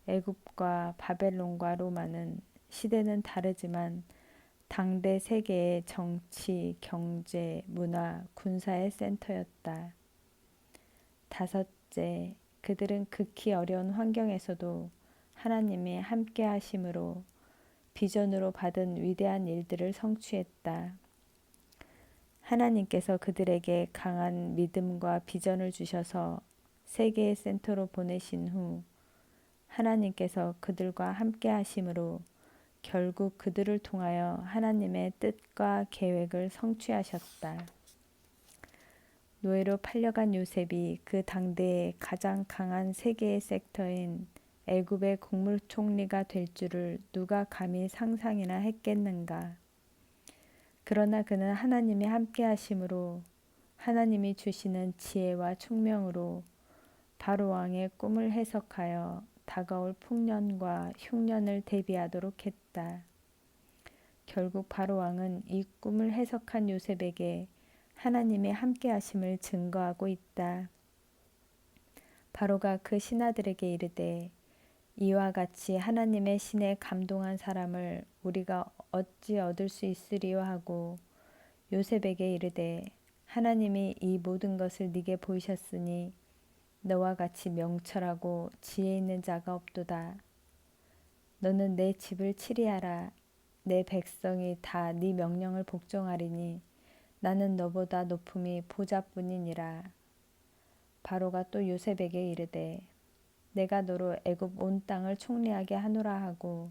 애굽과 바벨론과 로마는 시대는 다르지만 당대 세계의 정치, 경제, 문화, 군사의 센터였다. 다섯째, 그들은 극히 어려운 환경에서도 하나님이 함께 하심으로 비전으로 받은 위대한 일들을 성취했다. 하나님께서 그들에게 강한 믿음과 비전을 주셔서 세계의 센터로 보내신 후 하나님께서 그들과 함께 하심으로 결국 그들을 통하여 하나님의 뜻과 계획을 성취하셨다. 노예로 팔려간 요셉이 그 당대의 가장 강한 세계의 섹터인 애굽의 국무총리가 될 줄을 누가 감히 상상이나 했겠는가. 그러나 그는 하나님이 함께 하심으로 하나님이 주시는 지혜와 총명으로 바로 왕의 꿈을 해석하여 다가올 풍년과 흉년을 대비하도록 했다. 결국 바로 왕은 이 꿈을 해석한 요셉에게 하나님의 함께 하심을 증거하고 있다. 바로가 그 신하들에게 이르되 이와 같이 하나님의 신에 감동한 사람을 우리가 어찌 얻을 수 있으리요 하고 요셉에게 이르되 하나님이 이 모든 것을 네게 보이셨으니 너와 같이 명철하고 지혜 있는 자가 없도다. 너는 내 집을 치리하라. 내 백성이 다 네 명령을 복종하리니 나는 너보다 높음이 보좌뿐이니라. 바로가 또 요셉에게 이르되 내가 너로 애굽 온 땅을 총리하게 하노라 하고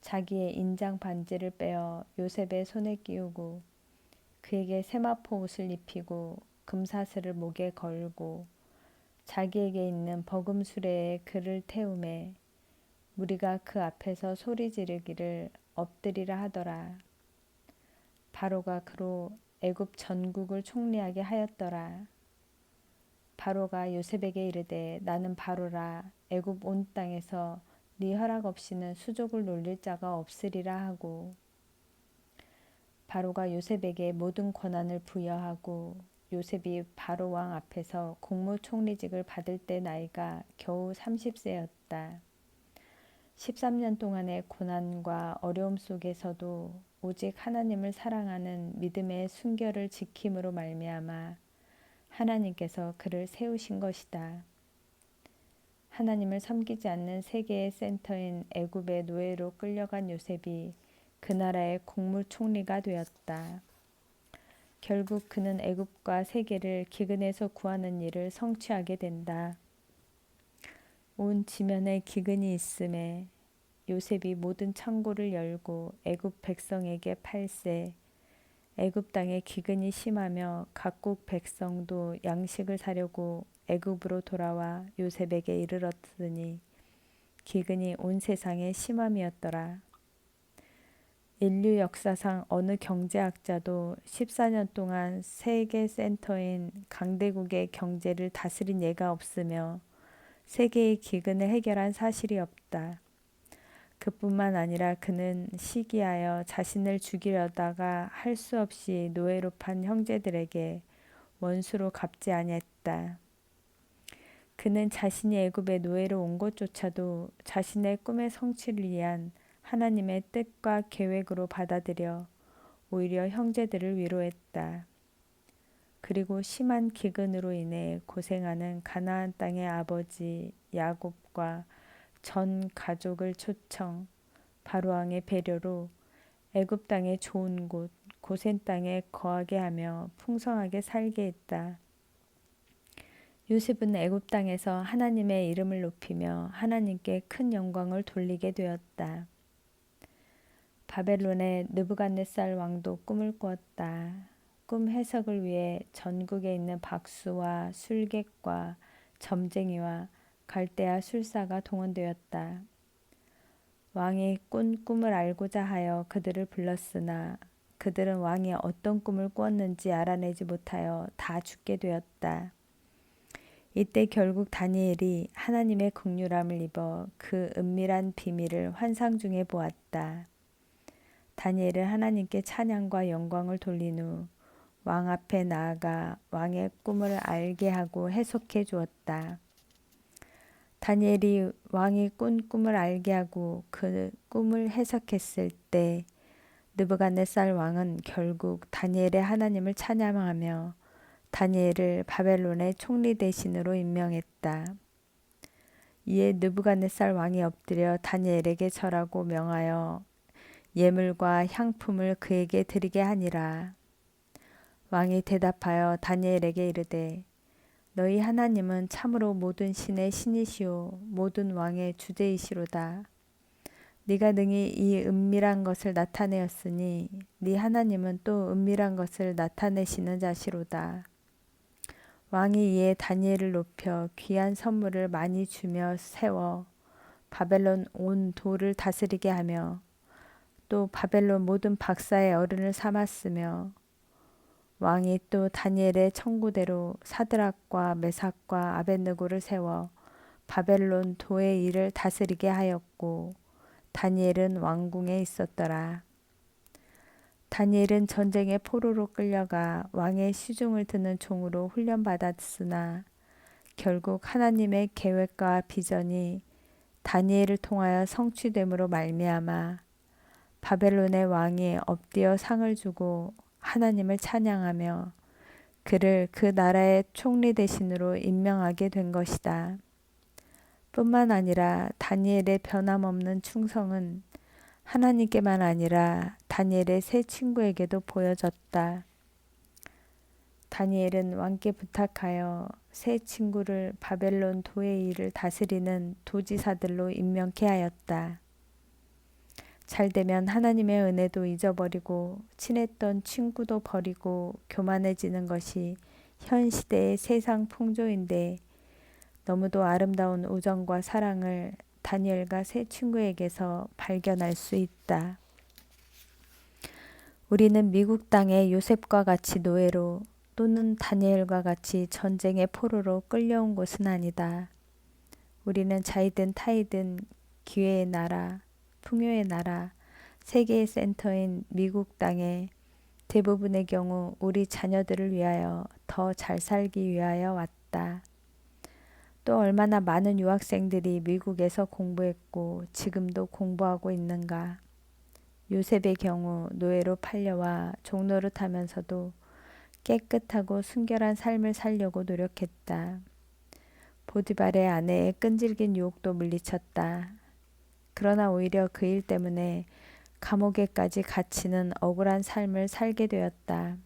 자기의 인장 반지를 빼어 요셉의 손에 끼우고 그에게 세마포 옷을 입히고 금사슬을 목에 걸고 자기에게 있는 버금 수레에 그를 태우매 무리가 그 앞에서 소리 지르기를 엎드리라 하더라. 바로가 그로 애굽 전국을 총리하게 하였더라. 바로가 요셉에게 이르되 나는 바로라. 애굽 온 땅에서 네 허락 없이는 수족을 놀릴 자가 없으리라 하고 바로가 요셉에게 모든 권한을 부여하고 요셉이 바로 왕 앞에서 국무총리직을 받을 때 나이가 겨우 30세였다. 13년 동안의 고난과 어려움 속에서도 오직 하나님을 사랑하는 믿음의 순결을 지킴으로 말미암아 하나님께서 그를 세우신 것이다. 하나님을 섬기지 않는 세계의 센터인 애굽의 노예로 끌려간 요셉이 그 나라의 국무총리가 되었다. 결국 그는 애굽과 세계를 기근에서 구하는 일을 성취하게 된다. 온 지면에 기근이 있음에 요셉이 모든 창고를 열고 애굽 백성에게 팔세 애굽 땅에 기근이 심하며 각국 백성도 양식을 사려고 애굽으로 돌아와 요셉에게 이르렀으니 기근이 온 세상에 심함이었더라. 인류 역사상 어느 경제학자도 14년 동안 세계 센터인 강대국의 경제를 다스린 예가 없으며 세계의 기근을 해결한 사실이 없다. 그뿐만 아니라 그는 시기하여 자신을 죽이려다가 할 수 없이 노예로 판 형제들에게 원수로 갚지 아니했다. 그는 자신이 애굽의 노예로 온 것조차도 자신의 꿈의 성취를 위한 하나님의 뜻과 계획으로 받아들여 오히려 형제들을 위로했다. 그리고 심한 기근으로 인해 고생하는 가나안 땅의 아버지 야곱과 전 가족을 초청 바로왕의 배려로 애굽 땅의 좋은 곳 고센 땅에 거하게 하며 풍성하게 살게 했다. 요셉은 애굽 땅에서 하나님의 이름을 높이며 하나님께 큰 영광을 돌리게 되었다. 바벨론의 느부갓네살 왕도 꿈을 꾸었다. 꿈 해석을 위해 전국에 있는 박수와 술객과 점쟁이와 갈대아 술사가 동원되었다. 왕이 꾼 꿈을 알고자 하여 그들을 불렀으나 그들은 왕이 어떤 꿈을 꾸었는지 알아내지 못하여 다 죽게 되었다. 이때 결국 다니엘이 하나님의 긍휼함을 입어 그 은밀한 비밀을 환상 중에 보았다. 다니엘은 하나님께 찬양과 영광을 돌린 후 왕 앞에 나아가 왕의 꿈을 알게 하고 해석해 주었다. 다니엘이 왕이 꾼 꿈을 알게 하고 그 꿈을 해석했을 때 느부갓네살 왕은 결국 다니엘의 하나님을 찬양하며 다니엘을 바벨론의 총리 대신으로 임명했다. 이에 느부갓네살 왕이 엎드려 다니엘에게 절하고 명하여 예물과 향품을 그에게 드리게 하니라. 왕이 대답하여 다니엘에게 이르되 너희 하나님은 참으로 모든 신의 신이시오 모든 왕의 주제이시로다. 네가 능히 이 은밀한 것을 나타내었으니 네 하나님은 또 은밀한 것을 나타내시는 자시로다. 왕이 이에 다니엘을 높여 귀한 선물을 많이 주며 세워 바벨론 온 도를 다스리게 하며 또 바벨론 모든 박사의 어른을 삼았으며 왕이 또 다니엘의 청구대로 사드락과 메삭과 아벳느고를 세워 바벨론 도의 일을 다스리게 하였고 다니엘은 왕궁에 있었더라. 다니엘은 전쟁의 포로로 끌려가 왕의 시중을 드는 종으로 훈련받았으나 결국 하나님의 계획과 비전이 다니엘을 통하여 성취됨으로 말미암아 바벨론의 왕이 엎드려 상을 주고 하나님을 찬양하며 그를 그 나라의 총리 대신으로 임명하게 된 것이다. 뿐만 아니라 다니엘의 변함없는 충성은 하나님께만 아니라 다니엘의 세 친구에게도 보여졌다. 다니엘은 왕께 부탁하여 세 친구를 바벨론 도의 일을 다스리는 도지사들로 임명케 하였다. 잘되면 하나님의 은혜도 잊어버리고 친했던 친구도 버리고 교만해지는 것이 현 시대의 세상 풍조인데 너무도 아름다운 우정과 사랑을 다니엘과 세 친구에게서 발견할 수 있다. 우리는 미국 땅의 요셉과 같이 노예로 또는 다니엘과 같이 전쟁의 포로로 끌려온 곳은 아니다. 우리는 자이든 타이든 기회의 나라, 풍요의 나라, 세계의 센터인 미국 땅에 대부분의 경우 우리 자녀들을 위하여 더 잘 살기 위하여 왔다. 또 얼마나 많은 유학생들이 미국에서 공부했고 지금도 공부하고 있는가. 요셉의 경우 노예로 팔려와 종노릇하면서도 깨끗하고 순결한 삶을 살려고 노력했다. 보디발의 아내의 끈질긴 유혹도 물리쳤다. 그러나 오히려 그 일 때문에 감옥에까지 갇히는 억울한 삶을 살게 되었다.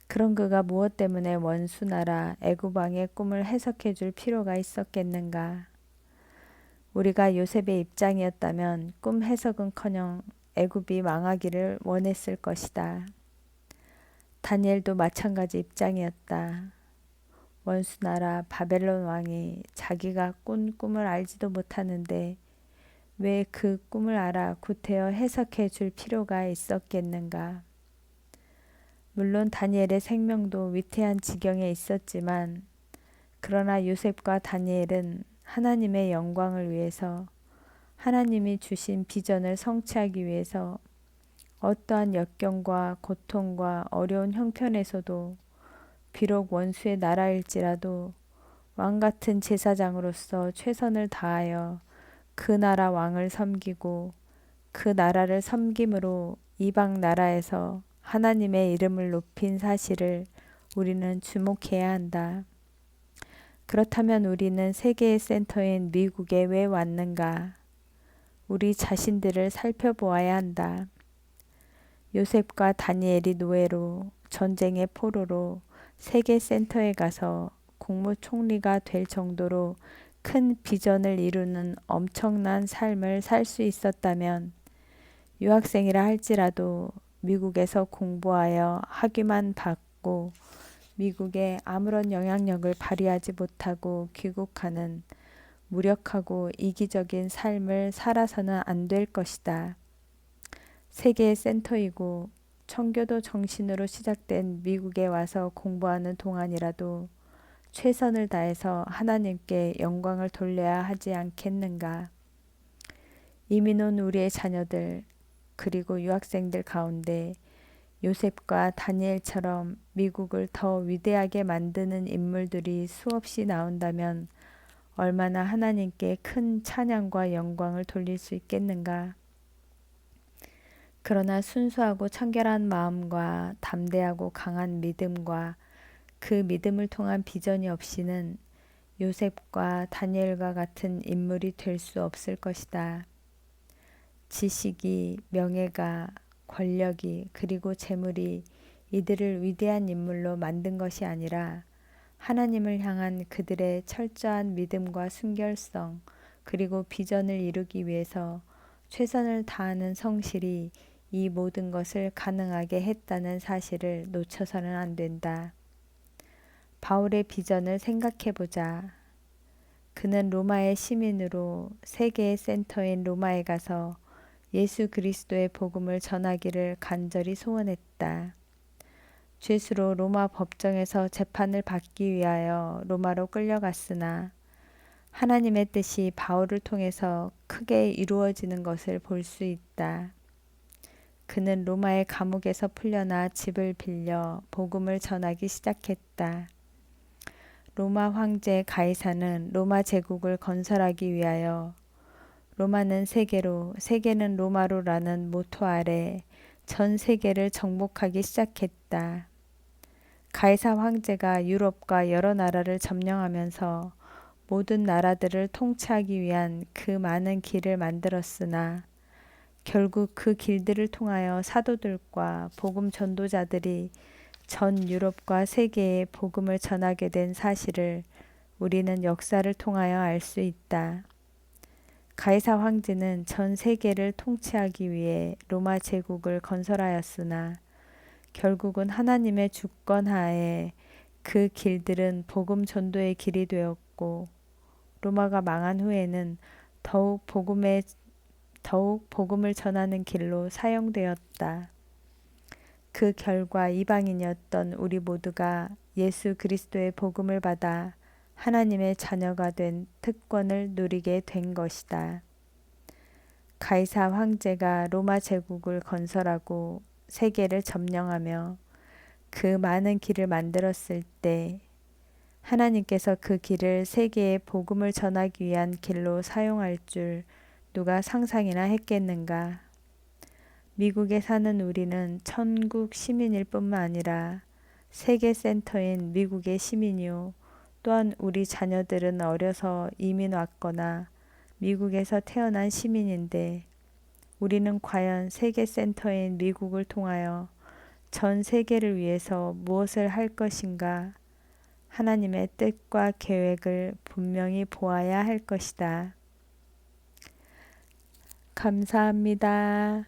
그런 그가 무엇 때문에 원수 나라 애굽 왕의 꿈을 해석해 줄 필요가 있었겠는가. 우리가 요셉의 입장이었다면 꿈 해석은커녕 애굽이 망하기를 원했을 것이다. 다니엘도 마찬가지 입장이었다. 원수 나라 바벨론 왕이 자기가 꾼 꿈을 알지도 못하는데 왜 그 꿈을 알아 구태여 해석해 줄 필요가 있었겠는가. 물론 다니엘의 생명도 위태한 지경에 있었지만 그러나 요셉과 다니엘은 하나님의 영광을 위해서 하나님이 주신 비전을 성취하기 위해서 어떠한 역경과 고통과 어려운 형편에서도 비록 원수의 나라일지라도 왕같은 제사장으로서 최선을 다하여 그 나라 왕을 섬기고 그 나라를 섬김으로 이방 나라에서 하나님의 이름을 높인 사실을 우리는 주목해야 한다. 그렇다면 우리는 세계의 센터인 미국에 왜 왔는가? 우리 자신들을 살펴보아야 한다. 요셉과 다니엘이 노예로 전쟁의 포로로 세계 센터에 가서 국무총리가 될 정도로 큰 비전을 이루는 엄청난 삶을 살 수 있었다면 유학생이라 할지라도 미국에서 공부하여 학위만 받고 미국에 아무런 영향력을 발휘하지 못하고 귀국하는 무력하고 이기적인 삶을 살아서는 안 될 것이다. 세계의 센터이고 청교도 정신으로 시작된 미국에 와서 공부하는 동안이라도 최선을 다해서 하나님께 영광을 돌려야 하지 않겠는가. 이민 온 우리의 자녀들 그리고 유학생들 가운데 요셉과 다니엘처럼 미국을 더 위대하게 만드는 인물들이 수없이 나온다면 얼마나 하나님께 큰 찬양과 영광을 돌릴 수 있겠는가. 그러나 순수하고 청결한 마음과 담대하고 강한 믿음과 그 믿음을 통한 비전이 없이는 요셉과 다니엘과 같은 인물이 될 수 없을 것이다. 지식이, 명예가, 권력이, 그리고 재물이 이들을 위대한 인물로 만든 것이 아니라 하나님을 향한 그들의 철저한 믿음과 순결성, 그리고 비전을 이루기 위해서 최선을 다하는 성실이 이 모든 것을 가능하게 했다는 사실을 놓쳐서는 안 된다. 바울의 비전을 생각해 보자. 그는 로마의 시민으로 세계의 센터인 로마에 가서 예수 그리스도의 복음을 전하기를 간절히 소원했다. 죄수로 로마 법정에서 재판을 받기 위하여 로마로 끌려갔으나 하나님의 뜻이 바울을 통해서 크게 이루어지는 것을 볼 수 있다. 그는 로마의 감옥에서 풀려나 집을 빌려 복음을 전하기 시작했다. 로마 황제 가이사는 로마 제국을 건설하기 위하여 로마는 세계로, 세계는 로마로라는 모토 아래 전 세계를 정복하기 시작했다. 가이사 황제가 유럽과 여러 나라를 점령하면서 모든 나라들을 통치하기 위한 그 많은 길을 만들었으나 결국 그 길들을 통하여 사도들과 복음 전도자들이 전 유럽과 세계에 복음을 전하게 된 사실을 우리는 역사를 통하여 알 수 있다. 가이사 황제는 전 세계를 통치하기 위해 로마 제국을 건설하였으나 결국은 하나님의 주권 하에 그 길들은 복음 전도의 길이 되었고 로마가 망한 후에는 더욱 복음을 전하는 길로 사용되었다. 그 결과 이방인이었던 우리 모두가 예수 그리스도의 복음을 받아 하나님의 자녀가 된 특권을 누리게 된 것이다. 가이사 황제가 로마 제국을 건설하고 세계를 점령하며 그 많은 길을 만들었을 때 하나님께서 그 길을 세계에 복음을 전하기 위한 길로 사용할 줄 누가 상상이나 했겠는가? 미국에 사는 우리는 천국 시민일 뿐만 아니라 세계 센터인 미국의 시민이요. 또한 우리 자녀들은 어려서 이민 왔거나 미국에서 태어난 시민인데 우리는 과연 세계 센터인 미국을 통하여 전 세계를 위해서 무엇을 할 것인가? 하나님의 뜻과 계획을 분명히 보아야 할 것이다. 감사합니다.